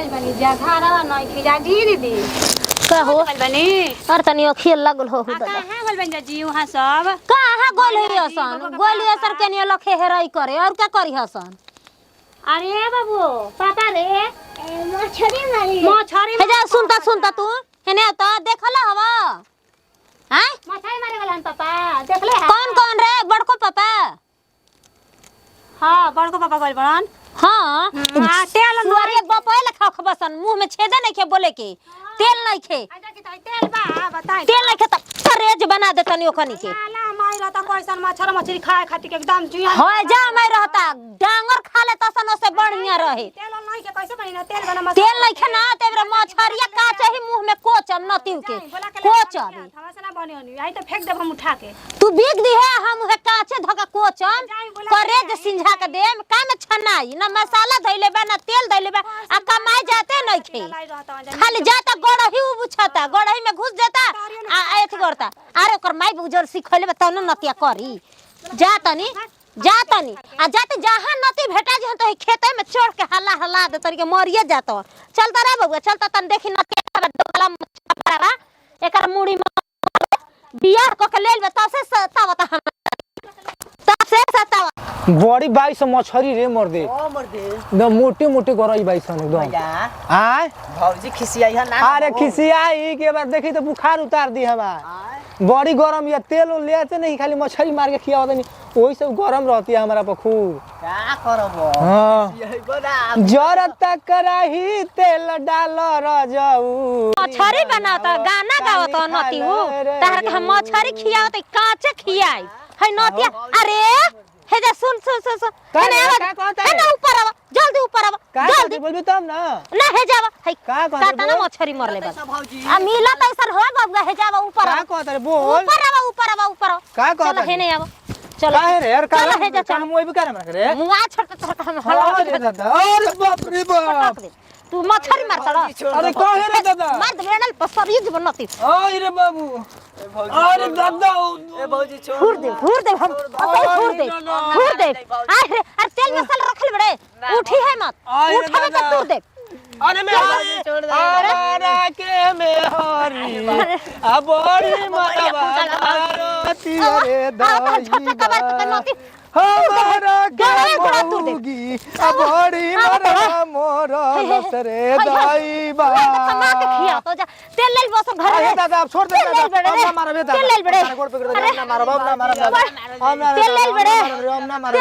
गइल बनी जा घरवा नहीं खिजा जी दीदी का हो गइल बनी और तनी अखिए लागल हो कहां गइल बनी जी वहां सब कहां गोल है हसन गोली असर के नहीं लखे हेराई करे और क्या करी हसन अरे बाबू पापा रे मछरी हे जा सुनता तू हेने तो देखला हवा हैं मछली मारे गलन पापा देखले कौन रे बड़को पापा हां बड़को पापा गइल बड़न हां तेल सुअरे बपए लखा खबसन मुंह में छेदा नहीं खे बोले के तेल नहीं खे तेल बा बताई तेल नहीं खे त करेज बना दे तनी ओखनी के साला माई रहता कैसन मछली खाए खातिर के एकदम जुया हो जा मैं रहता डांगर खा ले तसन से बढ़िया रहे तेल नहीं के कैसे बनी ना तेल बना तेल नहीं खे ना तेरे मछरिया काचे ही मुंह में कोचम नतिव के कोचम हमसे ना बनी होनी आई तो फेंक देब हम उठा के तू बिक दी है हम है काचे धका कोचम करेज सिंझा के देम का में छनाई ना मसाला धइले बा ना तेल धइले बा आ कमाई जाते नहीं खे खाली जाता गड़ही बुझाता गड़ही में घुस जाता आ एथी करता अरे ओकर माई बुजर सिखले बा तनो नतिया करी जातनी आ जाते जहां नती भेटा जहां तो खेते में चढ़ के हल्ला दे तरी के मरिए जात चलता रे बबुआ चलता तन देखी नतिया दोला छपरा एकर मुड़ी में बियाह क के लेल बता से सतावता हम तब से सतावा बड़ी बाई से मछरी रे मर दे एकदम मोटे गरई बाई सन एकदम आय भौजी खिसियाई है ना अरे खिसियाई के बार देखी तो बुखार उतार दी हवा बड़ी गरम या तेल लेते नहीं खाली मछली मार के खियावत नहीं वही सब गरम रहती है हमारा पखूर क्या करबो हां यही बना जरत कराही तेल डाल रजऊ मछरी बनाता गाना गावत नती हो तार के हम मछरी खियावत काचे खियाई है नतिया अरे हे जा सुन है ना ऊपर आवा जल्दी ऊपर आवा जल्दी बोलबी तब ना हे जावा है का तना मछरी मर ले बस आ मिला त ऐसा हो बाबा हे जावा ऊपर का कहत रे बोल ऊपर आवा का कहत चल हे नहीं आवा चल काहे रे यार चल हे जा काम मोई भी करे हमरा रे मुआ छोटा हम अरे दादा अरे बाप रे बाप तू मछरी मारता अरे काहे रे दादा मार दे रेनल पसरी जब नती अरे बाबू अरे दादा ए भौजी छोड़ फूर दे हम फूर दे अरे तेल मसाला रखल बड़े उठी है मत उठावे तो फूर दे अरे मैं अरे के में हरी अब बड़ी मातावाती रे दाई हमारा गमोगी अब बड़ी मरा मोर लसरे दाई बा कमा के खिया तो जा तेल ले बस घर अरे दादा अब छोड़ दे दादा अब ना मारो बेटा तेल ले बड़े गोड़ पकड़ दे ना मारो बाप ना मारो तेल ले बड़े हम ना मारो